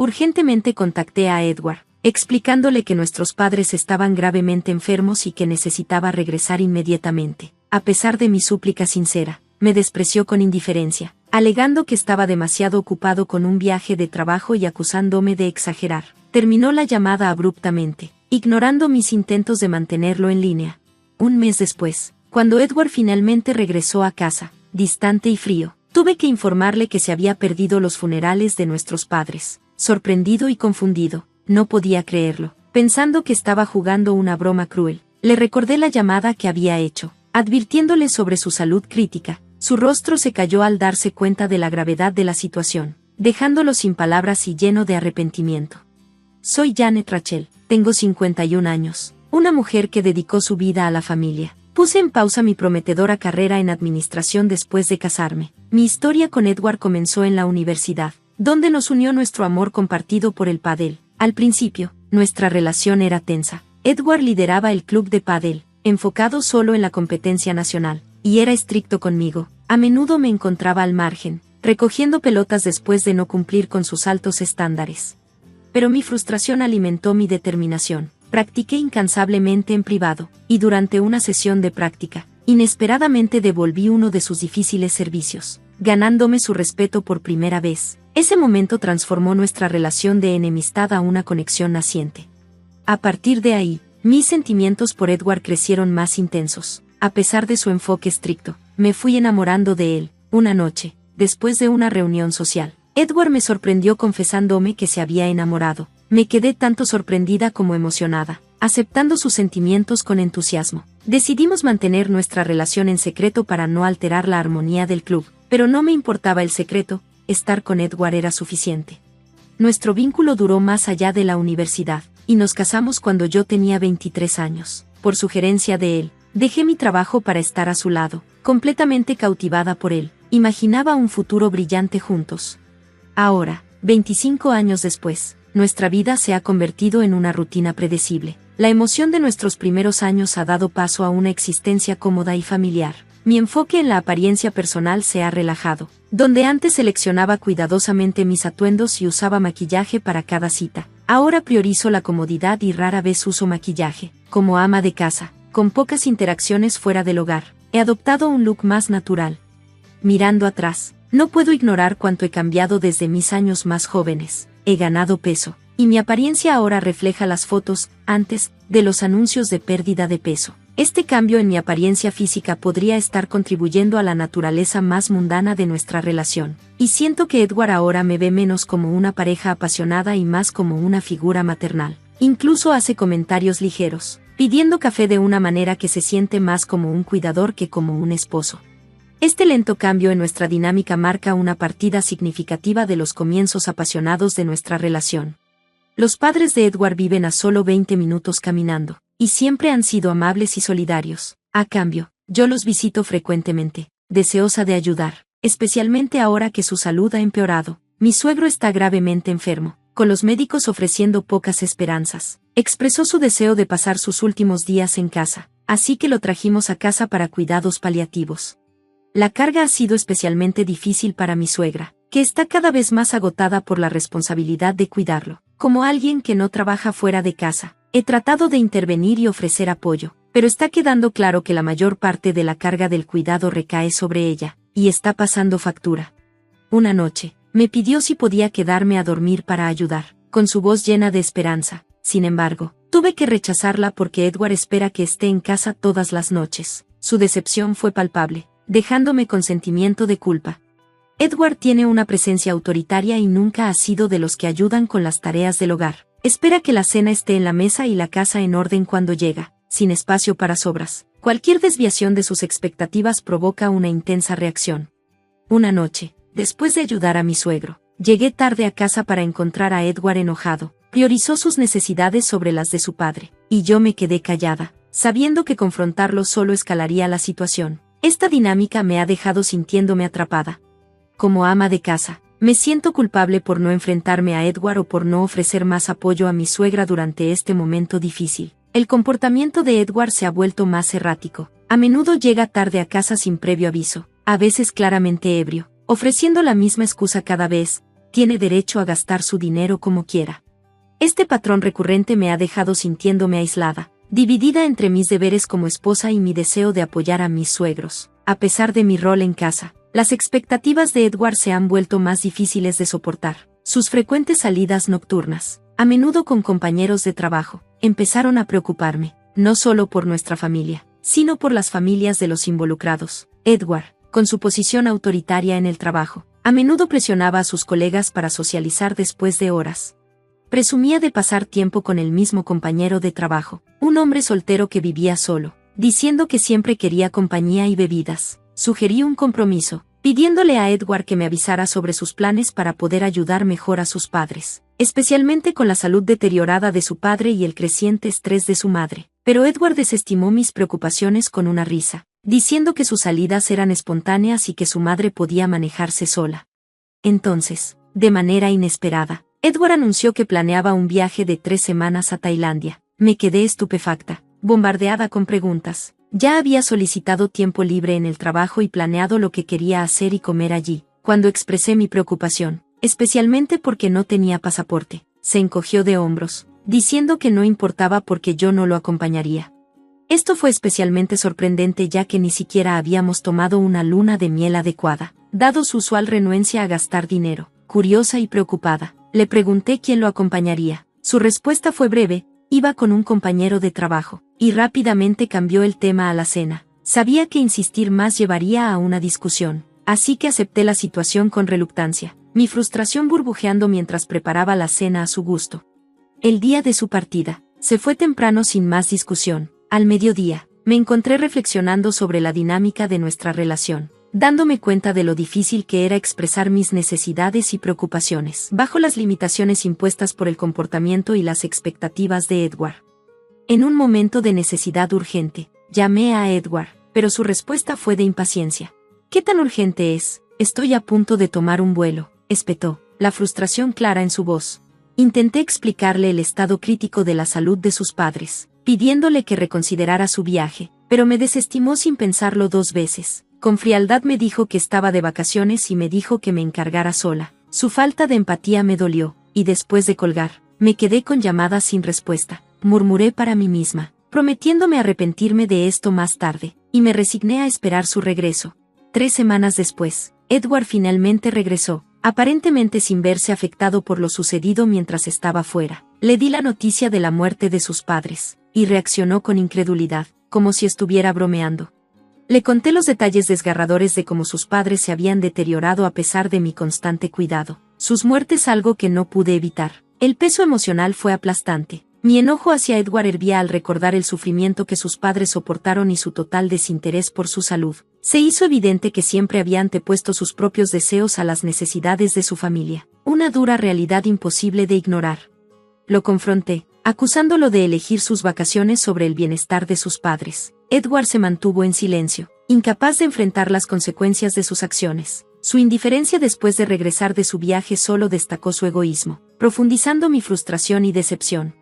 Urgentemente contacté a Edward, explicándole que nuestros padres estaban gravemente enfermos y que necesitaba regresar inmediatamente. A pesar de mi súplica sincera, me despreció con indiferencia, alegando que estaba demasiado ocupado con un viaje de trabajo y acusándome de exagerar. Terminó la llamada abruptamente, ignorando mis intentos de mantenerlo en línea. Un mes después, cuando Edward finalmente regresó a casa, distante y frío, tuve que informarle que se había perdido los funerales de nuestros padres. Sorprendido y confundido, no podía creerlo, pensando que estaba jugando una broma cruel. Le recordé la llamada que había hecho, advirtiéndole sobre su salud crítica. Su rostro se cayó al darse cuenta de la gravedad de la situación, dejándolo sin palabras y lleno de arrepentimiento. Soy Janet Rachel, tengo 51 años, una mujer que dedicó su vida a la familia. Puse en pausa mi prometedora carrera en administración después de casarme. Mi historia con Edward comenzó en la universidad, donde nos unió nuestro amor compartido por el pádel. Al principio, nuestra relación era tensa. Edward lideraba el club de pádel, enfocado solo en la competencia nacional, y era estricto conmigo. A menudo me encontraba al margen, recogiendo pelotas después de no cumplir con sus altos estándares. Pero mi frustración alimentó mi determinación. Practiqué incansablemente en privado, y durante una sesión de práctica, inesperadamente devolví uno de sus difíciles servicios, ganándome su respeto por primera vez. Ese momento transformó nuestra relación de enemistad a una conexión naciente. A partir de ahí, mis sentimientos por Edward crecieron más intensos. A pesar de su enfoque estricto, me fui enamorando de él. Una noche, después de una reunión social, Edward me sorprendió confesándome que se había enamorado. Me quedé tanto sorprendida como emocionada, aceptando sus sentimientos con entusiasmo. Decidimos mantener nuestra relación en secreto para no alterar la armonía del club, pero no me importaba el secreto, estar con Edward era suficiente. Nuestro vínculo duró más allá de la universidad, y nos casamos cuando yo tenía 23 años. Por sugerencia de él, dejé mi trabajo para estar a su lado, completamente cautivada por él. Imaginaba un futuro brillante juntos. Ahora, 25 años después, nuestra vida se ha convertido en una rutina predecible. La emoción de nuestros primeros años ha dado paso a una existencia cómoda y familiar. Mi enfoque en la apariencia personal se ha relajado. Donde antes seleccionaba cuidadosamente mis atuendos y usaba maquillaje para cada cita, ahora priorizo la comodidad y rara vez uso maquillaje. Como ama de casa, con pocas interacciones fuera del hogar, he adoptado un look más natural. Mirando atrás, no puedo ignorar cuánto he cambiado desde mis años más jóvenes. He ganado peso, y mi apariencia ahora refleja las fotos, antes, de los anuncios de pérdida de peso. Este cambio en mi apariencia física podría estar contribuyendo a la naturaleza más mundana de nuestra relación, y siento que Edward ahora me ve menos como una pareja apasionada y más como una figura maternal. Incluso hace comentarios ligeros, pidiendo café de una manera que se siente más como un cuidador que como un esposo. Este lento cambio en nuestra dinámica marca una partida significativa de los comienzos apasionados de nuestra relación. Los padres de Edward viven a solo 20 minutos caminando, y siempre han sido amables y solidarios. A cambio, yo los visito frecuentemente, deseosa de ayudar, especialmente ahora que su salud ha empeorado. Mi suegro está gravemente enfermo, con los médicos ofreciendo pocas esperanzas. Expresó su deseo de pasar sus últimos días en casa, así que lo trajimos a casa para cuidados paliativos. La carga ha sido especialmente difícil para mi suegra, que está cada vez más agotada por la responsabilidad de cuidarlo. Como alguien que no trabaja fuera de casa, he tratado de intervenir y ofrecer apoyo, pero está quedando claro que la mayor parte de la carga del cuidado recae sobre ella, y está pasando factura. Una noche, me pidió si podía quedarme a dormir para ayudar, con su voz llena de esperanza. Sin embargo, tuve que rechazarla porque Edward espera que esté en casa todas las noches. Su decepción fue palpable, dejándome con sentimiento de culpa. Edward tiene una presencia autoritaria y nunca ha sido de los que ayudan con las tareas del hogar. Espera que la cena esté en la mesa y la casa en orden cuando llega, sin espacio para sobras. Cualquier desviación de sus expectativas provoca una intensa reacción. Una noche, después de ayudar a mi suegro, llegué tarde a casa para encontrar a Edward enojado. Priorizó sus necesidades sobre las de su padre, y yo me quedé callada, sabiendo que confrontarlo solo escalaría la situación. Esta dinámica me ha dejado sintiéndome atrapada. Como ama de casa, me siento culpable por no enfrentarme a Edward o por no ofrecer más apoyo a mi suegra durante este momento difícil. El comportamiento de Edward se ha vuelto más errático. A menudo llega tarde a casa sin previo aviso, a veces claramente ebrio, ofreciendo la misma excusa cada vez. tiene derecho a gastar su dinero como quiera. Este patrón recurrente me ha dejado sintiéndome aislada, dividida entre mis deberes como esposa y mi deseo de apoyar a mis suegros. A pesar de mi rol en casa, las expectativas de Edward se han vuelto más difíciles de soportar. Sus frecuentes salidas nocturnas, a menudo con compañeros de trabajo, empezaron a preocuparme, no solo por nuestra familia, sino por las familias de los involucrados. Edward, con su posición autoritaria en el trabajo, a menudo presionaba a sus colegas para socializar después de horas. Presumía de pasar tiempo con el mismo compañero de trabajo, un hombre soltero que vivía solo, diciendo que siempre quería compañía y bebidas. Sugerí un compromiso, pidiéndole a Edward que me avisara sobre sus planes para poder ayudar mejor a sus padres, especialmente con la salud deteriorada de su padre y el creciente estrés de su madre. Pero Edward desestimó mis preocupaciones con una risa, diciendo que sus salidas eran espontáneas y que su madre podía manejarse sola. Entonces, de manera inesperada, Edward anunció que planeaba un viaje de 3 semanas a Tailandia. Me quedé estupefacta, bombardeada con preguntas. Ya había solicitado tiempo libre en el trabajo y planeado lo que quería hacer y comer allí. Cuando expresé mi preocupación, especialmente porque no tenía pasaporte, se encogió de hombros, diciendo que no importaba porque yo no lo acompañaría. Esto fue especialmente sorprendente ya que ni siquiera habíamos tomado una luna de miel adecuada, dado su usual renuencia a gastar dinero. Curiosa y preocupada, le pregunté quién lo acompañaría. Su respuesta fue breve: iba con un compañero de trabajo, y rápidamente cambió el tema a la cena. Sabía que insistir más llevaría a una discusión, así que acepté la situación con reluctancia, mi frustración burbujeando mientras preparaba la cena a su gusto. El día de su partida, se fue temprano sin más discusión. Al mediodía, me encontré reflexionando sobre la dinámica de nuestra relación, dándome cuenta de lo difícil que era expresar mis necesidades y preocupaciones bajo las limitaciones impuestas por el comportamiento y las expectativas de Edward. En un momento de necesidad urgente, llamé a Edward, pero su respuesta fue de impaciencia. ¿Qué tan urgente es? Estoy a punto de tomar un vuelo, espetó, la frustración clara en su voz. Intenté explicarle el estado crítico de la salud de sus padres, pidiéndole que reconsiderara su viaje, pero me desestimó sin pensarlo 2 veces. Con frialdad me dijo que estaba de vacaciones y me dijo que me encargara sola. Su falta de empatía me dolió, y después de colgar, me quedé con llamadas sin respuesta. Murmuré para mí misma, prometiéndome arrepentirme de esto más tarde, y me resigné a esperar su regreso. 3 semanas después, Edward finalmente regresó, aparentemente sin verse afectado por lo sucedido mientras estaba fuera. Le di la noticia de la muerte de sus padres, y reaccionó con incredulidad, como si estuviera bromeando. Le conté los detalles desgarradores de cómo sus padres se habían deteriorado a pesar de mi constante cuidado. Sus muertes, algo que no pude evitar. El peso emocional fue aplastante. Mi enojo hacia Edward hervía al recordar el sufrimiento que sus padres soportaron y su total desinterés por su salud. Se hizo evidente que siempre había antepuesto sus propios deseos a las necesidades de su familia. Una dura realidad imposible de ignorar. Lo confronté, acusándolo de elegir sus vacaciones sobre el bienestar de sus padres. Edward se mantuvo en silencio, incapaz de enfrentar las consecuencias de sus acciones. Su indiferencia después de regresar de su viaje solo destacó su egoísmo, profundizando mi frustración y decepción.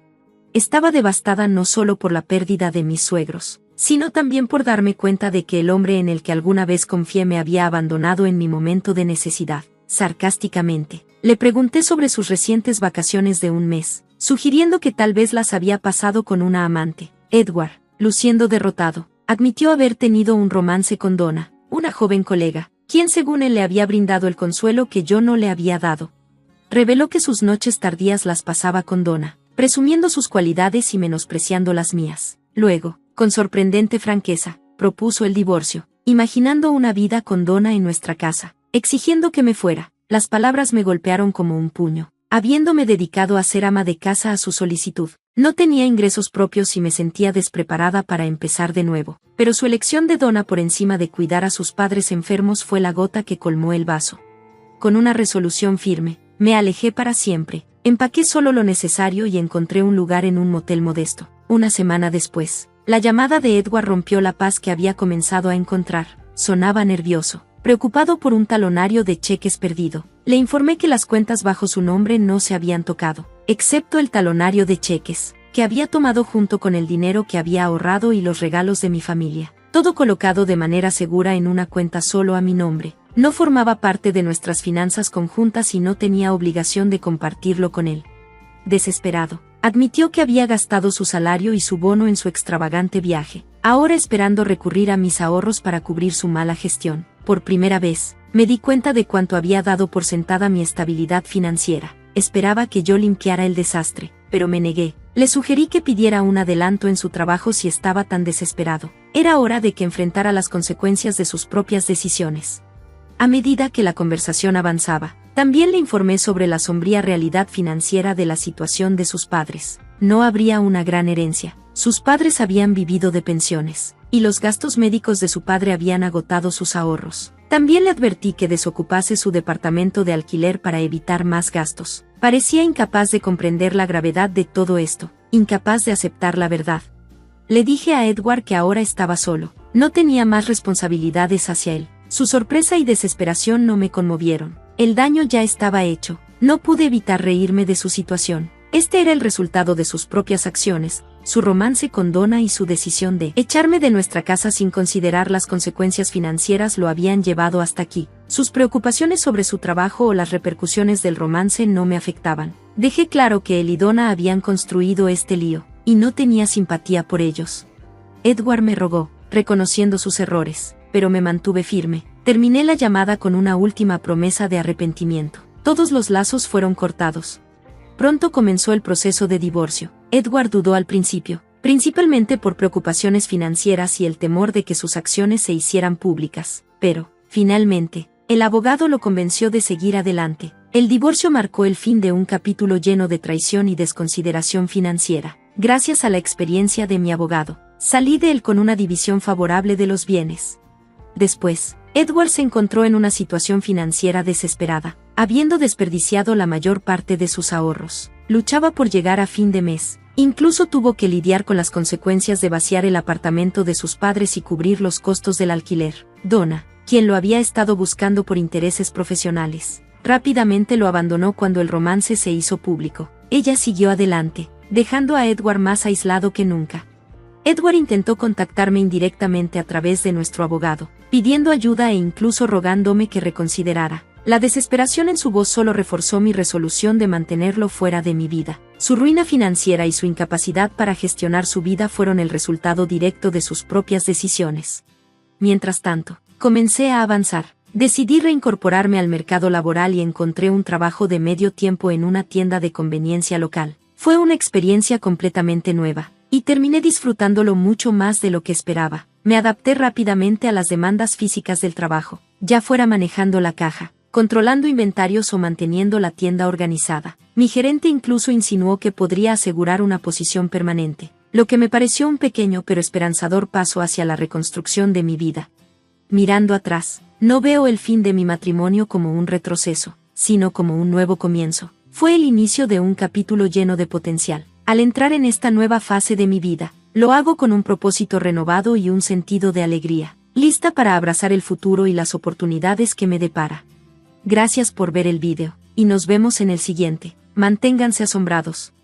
Estaba devastada no solo por la pérdida de mis suegros, sino también por darme cuenta de que el hombre en el que alguna vez confié me había abandonado en mi momento de necesidad. Sarcásticamente, le pregunté sobre sus recientes vacaciones de 1 mes, sugiriendo que tal vez las había pasado con una amante. Edward, luciendo derrotado, admitió haber tenido un romance con Donna, una joven colega, quien según él le había brindado el consuelo que yo no le había dado. Reveló que sus noches tardías las pasaba con Donna, presumiendo sus cualidades y menospreciando las mías. Luego, con sorprendente franqueza, propuso el divorcio, imaginando una vida con Donna en nuestra casa, exigiendo que me fuera. Las palabras me golpearon como un puño. Habiéndome dedicado a ser ama de casa a su solicitud, no tenía ingresos propios y me sentía despreparada para empezar de nuevo, pero su elección de Donna por encima de cuidar a sus padres enfermos fue la gota que colmó el vaso. Con una resolución firme, me alejé para siempre, empaqué solo lo necesario y encontré un lugar en un motel modesto. 1 semana después, la llamada de Edward rompió la paz que había comenzado a encontrar. Sonaba nervioso, preocupado por un talonario de cheques perdido. Le informé que las cuentas bajo su nombre no se habían tocado, excepto el talonario de cheques, que había tomado junto con el dinero que había ahorrado y los regalos de mi familia, todo colocado de manera segura en una cuenta solo a mi nombre. No formaba parte de nuestras finanzas conjuntas y no tenía obligación de compartirlo con él. Desesperado, admitió que había gastado su salario y su bono en su extravagante viaje, ahora esperando recurrir a mis ahorros para cubrir su mala gestión. Por primera vez, me di cuenta de cuánto había dado por sentada mi estabilidad financiera. Esperaba que yo limpiara el desastre, pero me negué. Le sugerí que pidiera un adelanto en su trabajo si estaba tan desesperado. Era hora de que enfrentara las consecuencias de sus propias decisiones. A medida que la conversación avanzaba, también le informé sobre la sombría realidad financiera de la situación de sus padres. No habría una gran herencia. Sus padres habían vivido de pensiones, y los gastos médicos de su padre habían agotado sus ahorros. También le advertí que desocupase su departamento de alquiler para evitar más gastos. Parecía incapaz de comprender la gravedad de todo esto, incapaz de aceptar la verdad. Le dije a Edward que ahora estaba solo, no tenía más responsabilidades hacia él. Su sorpresa y desesperación no me conmovieron. El daño ya estaba hecho. No pude evitar reírme de su situación. Este era el resultado de sus propias acciones, su romance con Donna y su decisión de echarme de nuestra casa sin considerar las consecuencias financieras lo habían llevado hasta aquí. Sus preocupaciones sobre su trabajo o las repercusiones del romance no me afectaban. Dejé claro que él y Donna habían construido este lío, y no tenía simpatía por ellos. Edward me rogó, reconociendo sus errores, pero me mantuve firme. Terminé la llamada con una última promesa de arrepentimiento. Todos los lazos fueron cortados. Pronto comenzó el proceso de divorcio. Edward dudó al principio, principalmente por preocupaciones financieras y el temor de que sus acciones se hicieran públicas. Pero, finalmente, el abogado lo convenció de seguir adelante. El divorcio marcó el fin de un capítulo lleno de traición y desconsideración financiera. Gracias a la experiencia de mi abogado, salí de él con una división favorable de los bienes. Después, Edward se encontró en una situación financiera desesperada, habiendo desperdiciado la mayor parte de sus ahorros. Luchaba por llegar a fin de mes. Incluso tuvo que lidiar con las consecuencias de vaciar el apartamento de sus padres y cubrir los costos del alquiler. Donna, quien lo había estado buscando por intereses profesionales, rápidamente lo abandonó cuando el romance se hizo público. Ella siguió adelante, dejando a Edward más aislado que nunca. Edward intentó contactarme indirectamente a través de nuestro abogado, pidiendo ayuda e incluso rogándome que reconsiderara. La desesperación en su voz solo reforzó mi resolución de mantenerlo fuera de mi vida. Su ruina financiera y su incapacidad para gestionar su vida fueron el resultado directo de sus propias decisiones. Mientras tanto, comencé a avanzar. Decidí reincorporarme al mercado laboral y encontré un trabajo de medio tiempo en una tienda de conveniencia local. Fue una experiencia completamente nueva, y terminé disfrutándolo mucho más de lo que esperaba. Me adapté rápidamente a las demandas físicas del trabajo, ya fuera manejando la caja, controlando inventarios o manteniendo la tienda organizada. Mi gerente incluso insinuó que podría asegurar una posición permanente, lo que me pareció un pequeño pero esperanzador paso hacia la reconstrucción de mi vida. Mirando atrás, no veo el fin de mi matrimonio como un retroceso, sino como un nuevo comienzo. Fue el inicio de un capítulo lleno de potencial. Al entrar en esta nueva fase de mi vida, lo hago con un propósito renovado y un sentido de alegría, lista para abrazar el futuro y las oportunidades que me depara. Gracias por ver el video, y nos vemos en el siguiente. Manténganse asombrados.